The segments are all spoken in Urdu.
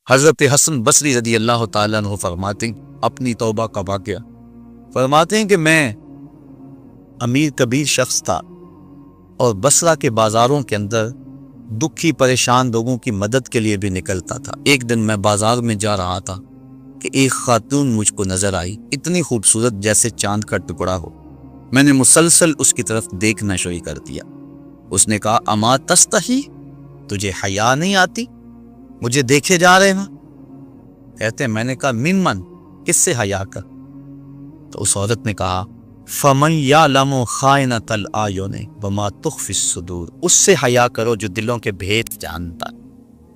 حضرت حسن بصری رضی اللہ تعالیٰ عنہ فرماتے ہیں اپنی توبہ کا واقعہ، فرماتے ہیں کہ میں امیر کبیر شخص تھا اور بصرہ کے بازاروں کے اندر دکھی پریشان لوگوں کی مدد کے لیے بھی نکلتا تھا۔ ایک دن میں بازار میں جا رہا تھا کہ ایک خاتون مجھ کو نظر آئی، اتنی خوبصورت جیسے چاند کا ٹکڑا ہو۔ میں نے مسلسل اس کی طرف دیکھنا شروع کر دیا۔ اس نے کہا اما تستحی، تجھے حیا نہیں آتی؟ مجھے دیکھے جا رہے ہیں؟ کہتے ہیں میں نے کہا من کس سے حیا کر؟ تو اس عورت نے کہا فمن یعلم خائنۃ الاعین وما تخفی الصدور، اس سے حیا کرو جو دلوں کے بھید جانتا ہے،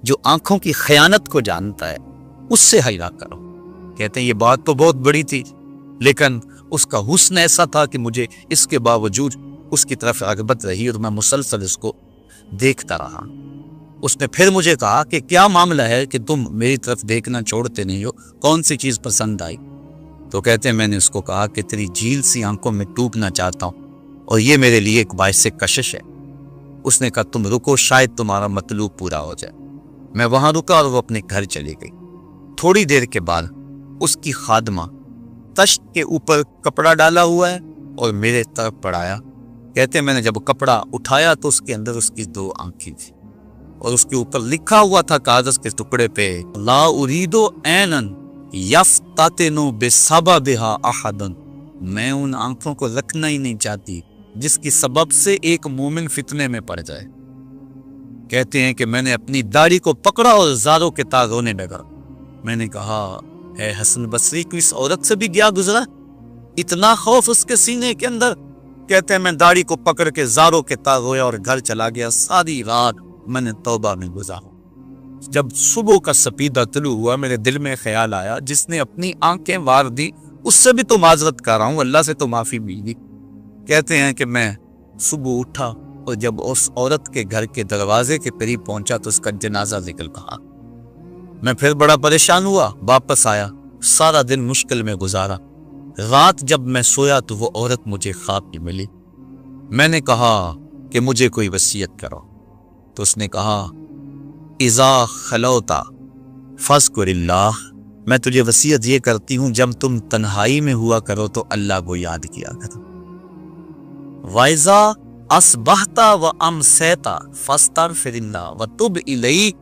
جو آنکھوں کی خیانت کو جانتا ہے، اس سے حیا کرو۔ کہتے ہیں یہ بات تو بہت بڑی تھی، لیکن اس کا حسن ایسا تھا کہ مجھے اس کے باوجود اس کی طرف رغبت رہی اور میں مسلسل اس کو دیکھتا رہا۔ اس نے پھر مجھے کہا کہ کیا معاملہ ہے کہ تم میری طرف دیکھنا چھوڑتے نہیں ہو، کون سی چیز پسند آئی؟ تو کہتے ہیں میں نے اس کو کہا کہ تیری جھیل سی آنکھوں میں ڈوبنا چاہتا ہوں اور یہ میرے لیے ایک باعث کشش ہے۔ اس نے کہا تم رکو، شاید تمہارا مطلوب پورا ہو جائے۔ میں وہاں رکا اور وہ اپنے گھر چلی گئی۔ تھوڑی دیر کے بعد اس کی خادمہ تشت کے اوپر کپڑا ڈالا ہوا ہے اور میرے طرف پڑھایا۔ کہتے ہیں میں نے جب کپڑا اٹھایا تو اس کے اندر اس کی 2 آنکھیں تھی اور اس کے اوپر لکھا ہوا تھا کاغذ کے ٹکڑے پہ لا اريد عینا یفتتن بسببها احدا، میں ان آنکھوں کو رکھنا ہی نہیں چاہتی جس کی سبب سے ایک مومن فتنے میں پڑ جائے۔ کہتے ہیں کہ میں نے اپنی داڑھی کو پکڑا اور زاروں کے تار رونے لگا۔ میں نے کہا اے حسن بصری کو اس عورت سے بھی گیا گزرا، اتنا خوف اس کے سینے کے اندر؟ کہتے ہیں میں داڑھی کو پکڑ کے زاروں کے تار رویا اور گھر چلا گیا۔ ساری رات میں نے توبہ میں گزارا۔ جب صبح کا سپیدہ طلوع ہوا میرے دل میں خیال آیا جس نے اپنی آنکھیں وار دی اس سے بھی تو معذرت کر رہا ہوں، اللہ سے تو معافی ملی۔ کہتے ہیں کہ میں صبح اٹھا اور جب اس عورت کے گھر کے دروازے کے قریب پہنچا تو اس کا جنازہ نکل رہا۔ میں پھر بڑا پریشان ہوا، واپس آیا، سارا دن مشکل میں گزارا۔ رات جب میں سویا تو وہ عورت مجھے خواب میں ملی۔ میں نے کہا کہ مجھے کوئی وصیت کرو، تو اس نے کہا اذا خلوتا فاذکر اللہ، میں تجھے وصیت یہ کرتی ہوں جب تم تنہائی میں ہوا کرو تو اللہ کو یاد کیا کرو۔ وَإِذَا أَصْبَحْتَ وَأَمْسَيْتَ فَاسْتَغْفِرِ اللَّهَ وَتُبْ إِلَيْهِ،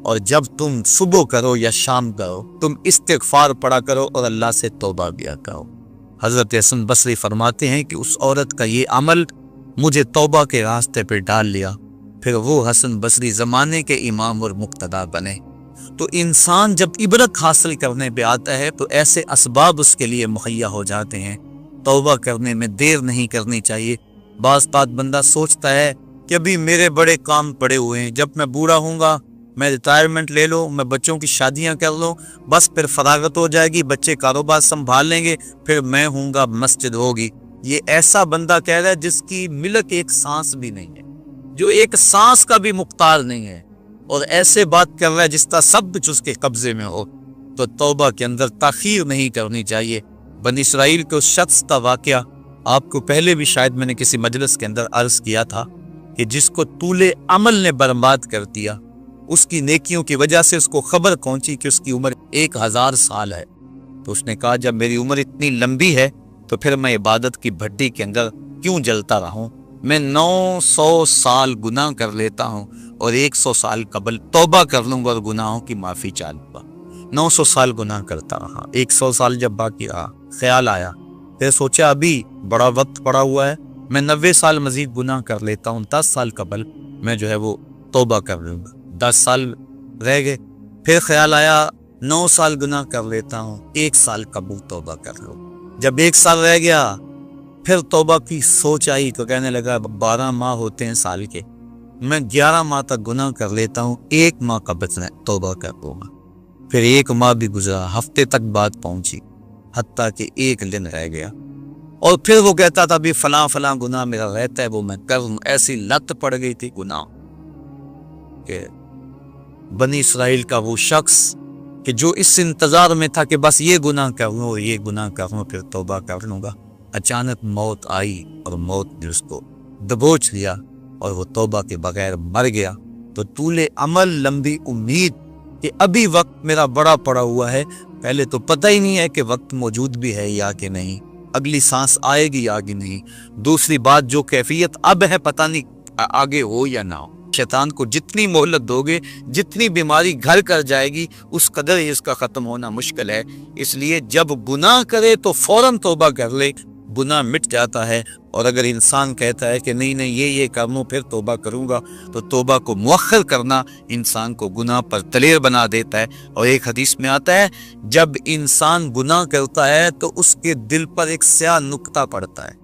اور جب تم صبح کرو یا شام کرو تم استغفار پڑھا کرو اور اللہ سے توبہ کیا کرو۔ حضرت حسن بصری فرماتے ہیں کہ اس عورت کا یہ عمل مجھے توبہ کے راستے پہ ڈال لیا، پھر وہ حسن بصری زمانے کے امام اور مقتدا بنے۔ تو انسان جب عبرت حاصل کرنے پہ آتا ہے تو ایسے اسباب اس کے لیے مہیا ہو جاتے ہیں، توبہ کرنے میں دیر نہیں کرنی چاہیے۔ بعض بات بندہ سوچتا ہے کہ ابھی میرے بڑے کام پڑے ہوئے ہیں، جب میں بوڑھا ہوں گا میں ریٹائرمنٹ لے لوں، میں بچوں کی شادیاں کر لوں، بس پھر فراغت ہو جائے گی، بچے کاروبار سنبھال لیں گے، پھر میں ہوں گا، مسجد ہوگی۔ یہ ایسا بندہ کہہ رہا ہے جس کی ملک ایک سانس بھی نہیں ہے، جو ایک سانس کا بھی مختار نہیں ہے، اور ایسے بات کر رہا ہے جس طرح سب کچھ اس کے قبضے میں ہو۔ تو توبہ کے اندر تاخیر نہیں کرنی چاہیے۔ بنی اسرائیل کے اس شخص کا واقعہ آپ کو پہلے بھی شاید میں نے کسی مجلس کے اندر عرض کیا تھا کہ جس کو طول عمل نے برباد کر دیا، اس کی نیکیوں کی وجہ سے اس کو خبر پہنچی کہ اس کی عمر 1000 سال ہے، تو اس نے کہا جب میری عمر اتنی لمبی ہے تو پھر میں عبادت کی بھٹی کے اندر کیوں جلتا رہوں؟ میں 900 سال گناہ کر لیتا ہوں اور 100 سال قبل توبہ کر لوں گا اور گناہوں کی معافی چاہوں گا۔ 900 سال گناہ کرتا رہا، 100 سال جب باقی رہا، خیال آیا، پھر سوچا ابھی بڑا وقت پڑا ہوا ہے، میں 90 سال مزید گناہ کر لیتا ہوں، 10 سال قبل میں جو ہے وہ توبہ کر لوں گا۔ 10 سال رہ گئے، پھر خیال آیا 9 سال گناہ کر لیتا ہوں، 1 سال قبل توبہ کر لوں۔ جب 1 سال رہ گیا پھر توبہ کی سوچ آئی تو کہنے لگا 12 ماہ ہوتے ہیں سال کے، میں 11 ماہ تک گناہ کر لیتا ہوں، 1 ماہ کا بچنا ہے، توبہ کر لوں گا۔ پھر 1 ماہ بھی گزرا، ہفتے تک بات پہنچی، حتیٰ کہ 1 دن رہ گیا، اور پھر وہ کہتا تھا بھی فلاں فلاں گناہ میرا رہتا ہے وہ میں کروں۔ ایسی لت پڑ گئی تھی گناہ کہ بنی اسرائیل کا وہ شخص کہ جو اس انتظار میں تھا کہ بس یہ گناہ کروں اور یہ گناہ کروں پھر توبہ کر لوں گا، اچانک موت آئی اور موت نے اس کو دبوچ لیا اور وہ توبہ کے بغیر مر گیا، تو طول عمل، لمبی امید کہ ابھی وقت میرا بڑا پڑا ہوا ہے، پہلے تو پتہ ہی نہیں ہے کہ وقت موجود بھی ہے یا کہ نہیں، اگلی سانس آئے گی یا کہ نہیں، دوسری بات جو کیفیت اب ہے پتہ نہیں آگے ہو یا نہ ہو۔ شیطان کو جتنی مہلت دو گے، جتنی بیماری گھر کر جائے گی، اس قدر ہی اس کا ختم ہونا مشکل ہے۔ اس لیے جب گناہ کرے تو فوراً توبہ کر لے، گناہ مٹ جاتا ہے۔ اور اگر انسان کہتا ہے کہ نہیں یہ کر لوں پھر توبہ کروں گا، تو توبہ کو مؤخر کرنا انسان کو گناہ پر دلیر بنا دیتا ہے۔ اور ایک حدیث میں آتا ہے جب انسان گناہ کرتا ہے تو اس کے دل پر ایک سیاہ نقطہ پڑتا ہے،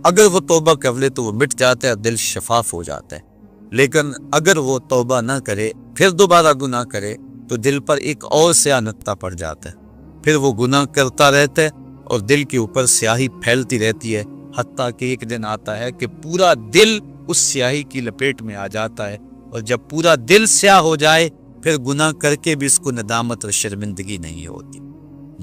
اگر وہ توبہ کر لے تو وہ مٹ جاتا ہے، دل شفاف ہو جاتا ہے۔ لیکن اگر وہ توبہ نہ کرے، پھر دوبارہ گناہ کرے، تو دل پر ایک اور سیاہ نقطہ پڑ جاتا ہے، پھر وہ گناہ کرتا رہتا ہے اور دل کے اوپر سیاہی پھیلتی رہتی ہے، حتیٰ کہ ایک دن آتا ہے کہ پورا دل اس سیاہی کی لپیٹ میں آ جاتا ہے۔ اور جب پورا دل سیاہ ہو جائے پھر گناہ کر کے بھی اس کو ندامت اور شرمندگی نہیں ہوتی۔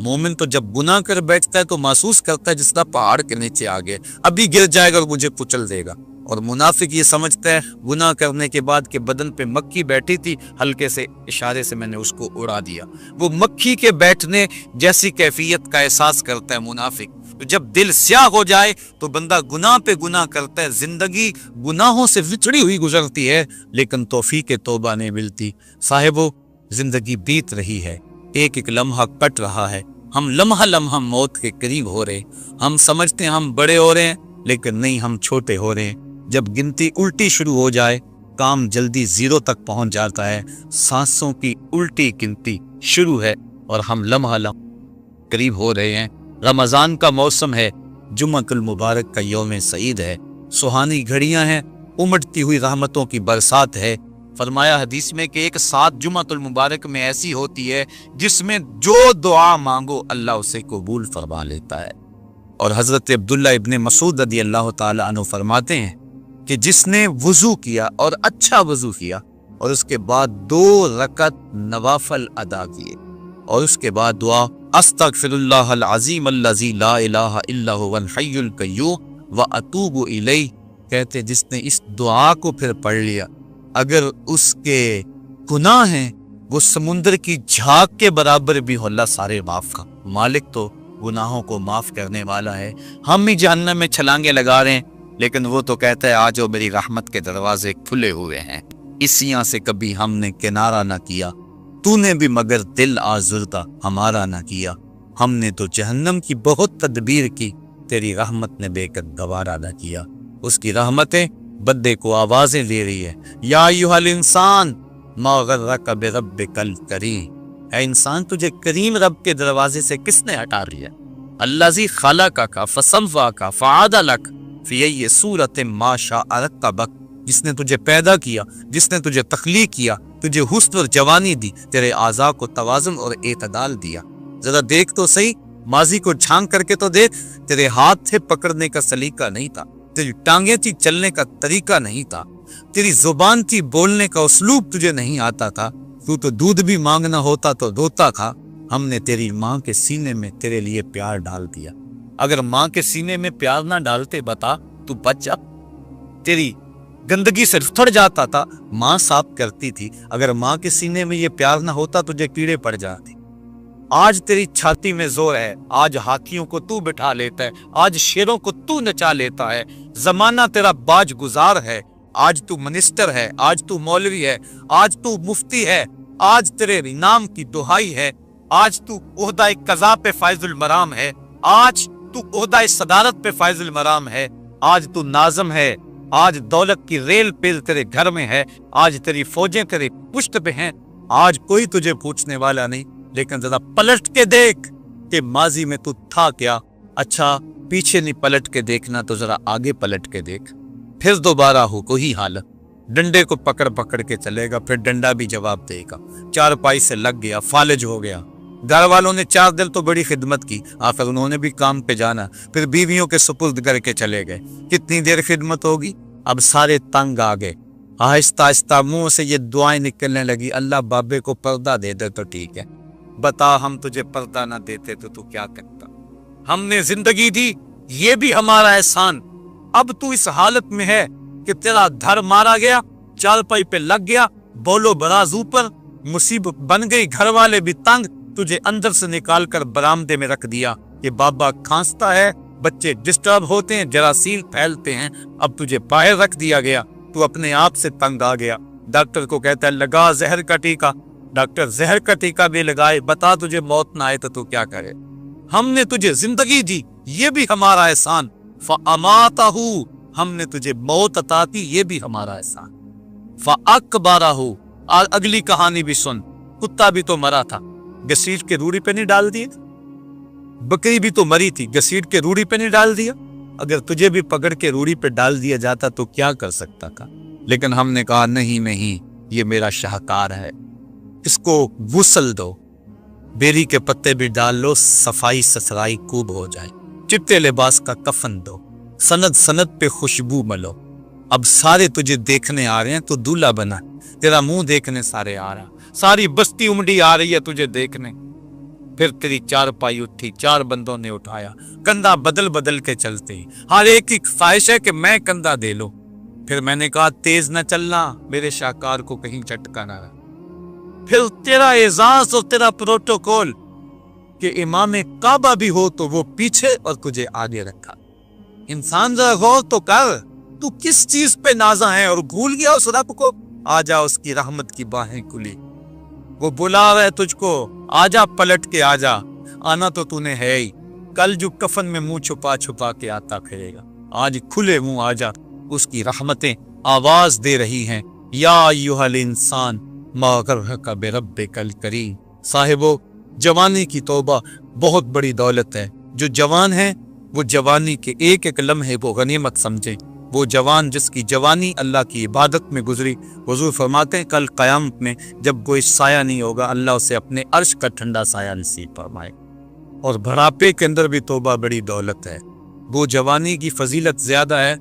مومن تو جب گناہ کر بیٹھتا ہے تو محسوس کرتا ہے جس طرح پہاڑ کے نیچے آ گئے، ابھی گر جائے گا اور مجھے کچل دے گا۔ اور منافق یہ سمجھتا ہے گناہ کرنے کے بعد کہ بدن پہ مکھی بیٹھی تھی، ہلکے سے اشارے سے میں نے اس کو اڑا دیا، وہ مکھی کے بیٹھنے جیسی کیفیت کا احساس کرتا ہے منافق۔ تو جب دل سیاہ ہو جائے تو بندہ گناہ پہ گناہ کرتا ہے، زندگی گناہوں سے وچھڑی ہوئی گزرتی ہے، لیکن توفیق توبہ نہیں ملتی۔ صاحبو، زندگی بیت رہی ہے، ایک ایک لمحہ کٹ رہا ہے، ہم لمحہ لمحہ موت کے قریب ہو رہے، ہم سمجھتے ہیں ہم بڑے ہو رہے ہیں لیکن نہیں، ہم چھوٹے ہو رہے ہیں۔ جب گنتی الٹی شروع ہو جائے، کام جلدی زیرو تک پہنچ جاتا ہے، سانسوں کی الٹی گنتی شروع ہے اور ہم لمحہ لمحہ قریب ہو رہے ہیں۔ رمضان کا موسم ہے، جمعۃ المبارک کا یوم سعید ہے، سہانی گھڑیاں ہیں، امٹتی ہوئی رحمتوں کی برسات ہے۔ فرمایا حدیث میں کہ ایک ساتھ جمعۃ المبارک میں ایسی ہوتی ہے جس میں جو دعا مانگو اللہ اسے قبول فرما لیتا ہے۔ اور حضرت عبداللہ ابن مسعود رضی اللہ تعالی عنہ فرماتے ہیں کہ جس نے وضو کیا اور اچھا وضو کیا اور اس کے بعد 2 رکعت نوافل ادا کیے اور اس کے بعد دعا استغفر اللہ العظیم الذی لا الہ الا هو الحی القیوم واتوب الیہ، کہتے جس نے اس دعا کو پھر پڑھ لیا، اگر اس کے گناہ ہیں وہ سمندر کی جھاگ کے برابر بھی ہو، اللہ سارے معاف کا مالک تو گناہوں کو معاف کرنے والا ہے۔ ہم ہی جہنم میں چھلانگے لگا رہے ہیں، لیکن وہ تو کہتا ہے آج میری رحمت کے دروازے کھلے ہوئے ہیں، اسیاں سے کبھی ہم نے کنارہ نہ کیا، تو نے بھی مگر دل آزردہ ہمارا نہ کیا، ہم نے تو جہنم کی بہت تدبیر کی، تیری رحمت نے بے کر گوارا نہ کیا۔ اس کی رحمتیں بندے کو آوازیں دے رہی ہے، یا ایھا الانسان ما غرک بربک الکریم، اے انسان تجھے کریم رب کے دروازے سے کس نے ہٹا لیا؟ الذی خلقک فسواک فعدلک فی ای صورت ما شاء رکبک، جس نے تجھے پیدا کیا، جس نے تجھے تخلیق کیا، تجھے حسن اور جوانی دی، تیرے اعضاء کو توازن اور اعتدال دیا۔ ذرا دیکھ تو صحیح، ماضی کو جھانک کر کے تو دیکھ، تیرے ہاتھ تھے پکڑنے کا سلیقہ نہیں تھا، تیری ٹانگیں تھی چلنے کا طریقہ نہیں تھا، تیری زبان تھی بولنے کا اسلوب تجھے نہیں آتا تھا، تو دودھ بھی مانگنا ہوتا تو روتا تھا۔ ہم نے تیری ماں کے سینے میں تیرے لیے پیار ڈال دیا، اگر ماں کے سینے میں پیار نہ ڈالتے بتا تو بچ جا، تیری گندگی سے ٹھڑ جاتا تھا، ماں صاف کرتی تھی، اگر ماں کے سینے میں یہ پیار نہ ہوتا تجھے کیڑے پڑ جاتے۔ آج تیری چھاتی میں زور ہے، آج ہاتھیوں کو تو بٹھا لیتا ہے، آج شیروں کو تو نچا لیتا ہے، زمانہ تیرا باج گزار ہے، آج تو منسٹر ہے، آج تو مولوی ہے، آج تو مفتی ہے، آج تیرے نام کی دہائی ہے، آج تو عہدہ قضا پہ فائز المرام ہے، آج تو عہدہ صدارت پہ فائز المرام ہے، آج تو ناظم ہے، آج دولت کی ریل پیل تیرے گھر میں ہے، آج تیری فوجیں تیرے پشت پہ ہیں، آج کوئی تجھے پوچھنے والا نہیں، لیکن ذرا پلٹ کے دیکھ کہ ماضی میں تو تھا کیا۔ اچھا پیچھے نہیں پلٹ کے دیکھنا تو ذرا آگے پلٹ کے دیکھ، پھر دوبارہ ہو کوئی حالت، ڈنڈے کو پکڑ پکڑ کے چلے گا، پھر ڈنڈا بھی جواب دے گا، چارپائی سے لگ گیا، فالج ہو گیا، گھر والوں نے 4 دن تو بڑی خدمت کی، آخر انہوں نے بھی کام پہ جانا، پھر بیویوں کے سپرد کر کے چلے گئے، کتنی دیر خدمت ہوگی؟ اب سارے تنگ آ گئے، آہستہ آہستہ منہ سے یہ دعائیں نکلنے لگی، اللہ بابے کو پردہ دے دے تو ٹھیک ہے، بتا ہم تجھے پردہ نہ دیتے تو کیا کرتا؟ ہم نے زندگی دی یہ بھی ہمارا احسان. اب تو اس حالت میں ہے کہ تیرا دھر مارا گیا, چارپائی پہ لگ گیا, بولو براز اوپر, مصیبت بن گئی, گھر والے بھی تنگ, تجھے اندر سے نکال کر برآمدے میں رکھ دیا کہ بابا کھانستا ہے, بچے ڈسٹرب ہوتے ہیں, جراثیم پھیلتے ہیں, اب تجھے باہر رکھ دیا گیا, تو اپنے آپ سے تنگ آ گیا. ڈاکٹر کو کہتا ہے لگا زہر کا ٹیکا. ڈاکٹر زہر کا ٹیکا بھی لگائے, بتا تجھے موت نہ آئے تو کیا کرے. ہم نے تجھے زندگی دی, یہ بھی ہمارا احسان. فَأَمَاتَهُ, ہم نے تجھے موت عطا کی, یہ بھی ہمارا احسان. فَأَقْبَرَهُ, اور اگلی کہانی بھی سن. کتا بھی تو مرا تھا, گھسیٹ کے روڑی پہ نہیں ڈال دیے. بکری بھی تو مری تھی, گھسیٹ کے روڑی پہ نہیں ڈال دیا. اگر تجھے بھی پکڑ کے روڑی پہ ڈال دیا جاتا تو کیا کر سکتا تھا. لیکن ہم نے کہا نہیں نہیں, یہ میرا شاہکار ہے, اس کو غسل دو, بیری کے پتے بھی ڈال لو, صفائی ستھرائی خوب ہو جائے, چٹے لباس کا کفن دو, سند سند پہ خوشبو ملو. اب سارے تجھے دیکھنے آ رہے ہیں تو دولہا بنا, تیرا منہ دیکھنے سارے آ رہا, ساری بستی امڈی آ رہی ہے تجھے دیکھنے. پھر تیری چارپائی اٹھی, 4 بندوں نے اٹھایا, کندھا بدل بدل کے چلتے, ہر ایک کی خواہش ہے کہ میں کندھا دے لو. پھر میں نے کہا تیز نہ چلنا, میرے شاہکار کو کہیں چٹکا نہ رہا. پھر تیرا اعزاز اور تیرا پروٹوکول کہ امام کعبہ بھی ہو تو وہ پیچھے اور تجھے آگے رکھا. انسان ذرا غور تو کر, تو کس چیز پہ نازا ہے اور بھول گیا اس رب کو. آجا, اس کی رحمت کی باہیں کھلی, وہ بلا رہا ہے تجھ کو, آجا پلٹ کے آجا. آنا تو تو نے ہے ہی, کل جو کفن میں منہ چھپا چھپا کے آتا پھرے گا, آج کھلے منہ آجا. اس کی رحمتیں آواز دے رہی ہیں, یا ایھا الانسان ما غرک بربک الکریم. صاحبو, جوانی کی توبہ بہت بڑی دولت ہے. جو جوان ہیں وہ جوانی کے ایک ایک لمحے وہ غنیمت سمجھیں. وہ جوان جس کی جوانی اللہ کی عبادت میں گزری, حضور فرماتے ہیں کل قیامت میں جب کوئی سایہ نہیں ہوگا, اللہ اسے اپنے عرش کا ٹھنڈا سایہ نصیب فرمائے. اور بڑھاپے کے اندر بھی توبہ بڑی دولت ہے. وہ جوانی کی فضیلت زیادہ ہے,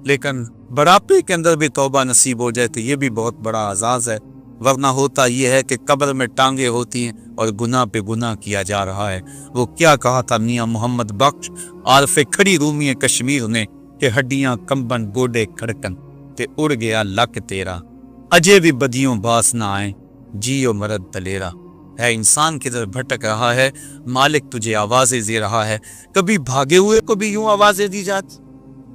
لیکن بڑھاپے کے اندر بھی توبہ نصیب ہو جائے تو یہ بھی بہت بڑا اعزاز ہے. ورنہ ہوتا یہ ہے کہ قبر میں ٹانگیں ہوتی ہیں اور گناہ پہ گناہ کیا جا رہا ہے. وہ کیا کہا تھا میاں محمد بخش عارف کھڑی رومی کشمیر نے کہ ہڈیاں کمبن گوڈے کھڑکن تے اڑ گیا لک تیرا, اجے بھی بدیوں باس نہ آئیں, جیو مرد دلیرا. ہے انسان کدھر بھٹک رہا ہے, مالک تجھے آوازیں دے رہا ہے. کبھی بھاگے ہوئے کو بھی یوں آوازیں دی جاتی,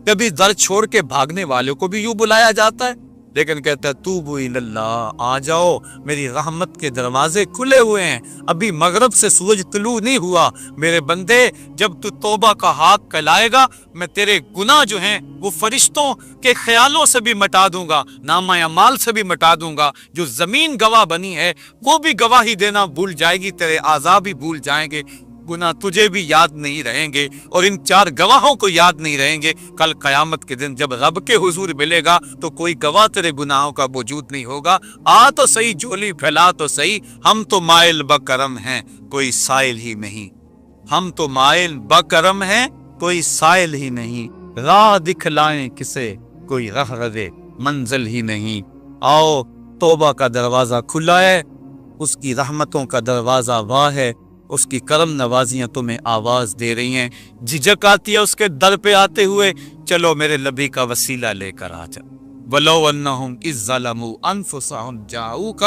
کبھی در چھوڑ کے بھاگنے والوں کو بھی یوں بلایا جاتا ہے, لیکن کہتا ہے توبو اللہ, آ جاؤ, میری رحمت کے دروازے کھلے ہوئے ہیں. ابھی مغرب سے سورج طلوع نہیں ہوا. میرے بندے, جب تو توبہ کا ہاتھ کھلائے گا, میں تیرے گناہ جو ہیں وہ فرشتوں کے خیالوں سے بھی مٹا دوں گا, نامہ اعمال سے بھی مٹا دوں گا. جو زمین گواہ بنی ہے وہ بھی گواہی دینا بھول جائے گی, تیرے اعضاء بھی بھول جائیں گے, گناہ تجھے بھی یاد نہیں رہیں گے, اور ان 4 گواہوں کو یاد نہیں رہیں گے. کل قیامت کے دن جب رب کے حضور ملے گا تو کوئی گواہ تیرے گناہوں کا موجود نہیں ہوگا. آ تو صحیح, جھولی پھیلا تو صحیح, ہم تو مائل بکرم ہیں, کوئی سائل ہی نہیں. ہم تو مائل بکرم ہیں, کوئی سائل ہی نہیں. راہ دکھلائیں کسے, کوئی رہرے منزل ہی نہیں. آؤ, توبہ کا دروازہ کھلا ہے, اس کی رحمتوں کا دروازہ واہ ہے, اس کی کرم نوازیاں تمہیں آواز دے رہی ہیں. جھجک آتی ہے اس کے در پہ آتے ہوئے, چلو میرے نبی کا وسیلہ لے کر آ جا. وَلَوْ أَنَّهُمْ إِذْ ظَلَمُوا أَنفُسَهُمْ جَاءُوكَ,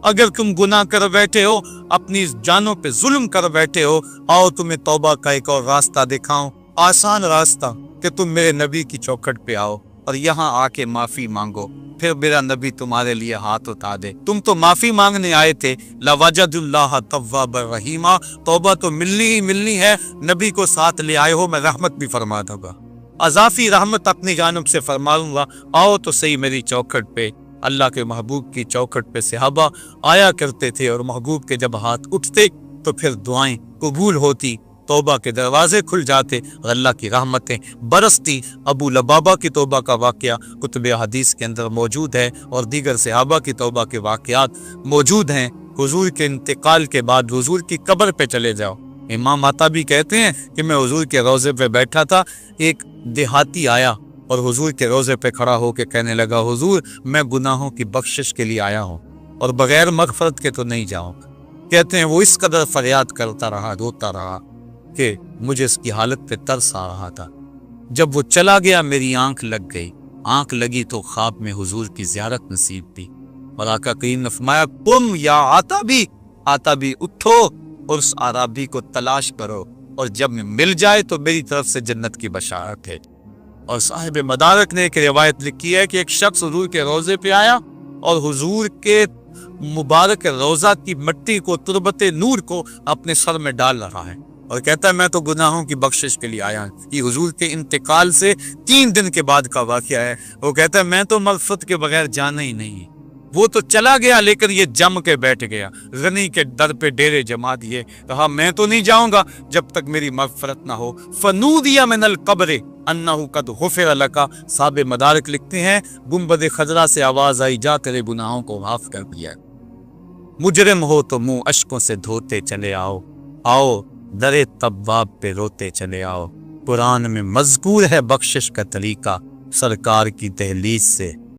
اگر تم گناہ کر بیٹھے ہو, اپنی جانوں پہ ظلم کر بیٹھے ہو, آؤ تمہیں توبہ کا ایک اور راستہ دکھاؤں, آسان راستہ, کہ تم میرے نبی کی چوکھٹ پہ آؤ اور یہاں آ کے معافی مانگو. پھر میرا نبی تمہارے لیے ہاتھ اٹھا دے. تم تو معافی مانگنے آئے تھے, لَوَجَدُ اللَّهَ تَوَّابًا رَحِيمًا, توبہ تو ملنی ہی ملنی ہے. نبی کو ساتھ لے آئے ہو, میں رحمت بھی فرما دوں گا, اضافی رحمت اپنی جانب سے فرماؤں گا. آؤ تو صحیح میری چوکھٹ پہ. اللہ کے محبوب کی چوکھٹ پہ صحابہ آیا کرتے تھے, اور محبوب کے جب ہاتھ اٹھتے تو پھر دعائیں قبول ہوتی, توبہ کے دروازے کھل جاتے اور اللہ کی رحمتیں برستی. ابو لبابہ کی توبہ کا واقعہ کتب حدیث کے اندر موجود ہے, اور دیگر صحابہ کی توبہ کے واقعات موجود ہیں. حضور کے انتقال کے بعد حضور کی قبر پہ چلے جاؤ. امام عطا بھی کہتے ہیں کہ میں حضور کے روضے پہ بیٹھا تھا, ایک دیہاتی آیا اور حضور کے روضے پہ کھڑا ہو کے کہنے لگا, حضور میں گناہوں کی بخشش کے لیے آیا ہوں اور بغیر مغفرت کے تو نہیں جاؤں گا. کہتے ہیں وہ اس قدر فریاد کرتا رہا, روتا رہا کہ مجھے اس کی حالت پہ ترس آ رہا تھا. جب وہ چلا گیا میری آنکھ لگ گئی، آنکھ لگی تو خواب میں حضور کی زیارت نصیب تھی، اور آقا کریم نے فرمایا قم یا آتابی اٹھو اور اس عرابی کو تلاش کرو، اور جب مل جائے تو میری طرف سے جنت کی بشارت ہے۔ اور صاحب مدارک نے ایک روایت لکھی ہے کہ ایک شخص حضور کے روضے پہ آیا اور حضور کے مبارک روضہ کی مٹی کو، تربت نور کو اپنے سر میں ڈال رہا ہے اور کہتا ہے میں تو گناہوں کی بخشش کے لیے آیا ہوں۔ یہ حضور کے انتقال سے 3 دن کے بعد کا واقعہ ہے۔ وہ کہتا ہے میں تو مغفرت کے بغیر جانا ہی نہیں۔ وہ تو چلا گیا لیکن یہ جم کے بیٹھ گیا، غنی کے در پہ ڈیرے جما دیے، کہا میں تو نہیں جاؤں گا جب تک میری مغفرت نہ ہو۔ فنودی من القبر انہ قد غفر لک، صاحب مدارک لکھتے ہیں گنبد خضرا سے آواز آئی جا تیرے گناہوں کو معاف کر دیا۔ مجرم ہو تو منہ اشکوں سے دھوتے چلے آؤ، آؤ در طباب پہ روتے چلے آؤ۔ قرآن میں مذکور ہے بخشش کا طریقہ، سرکار کی دہلیز سے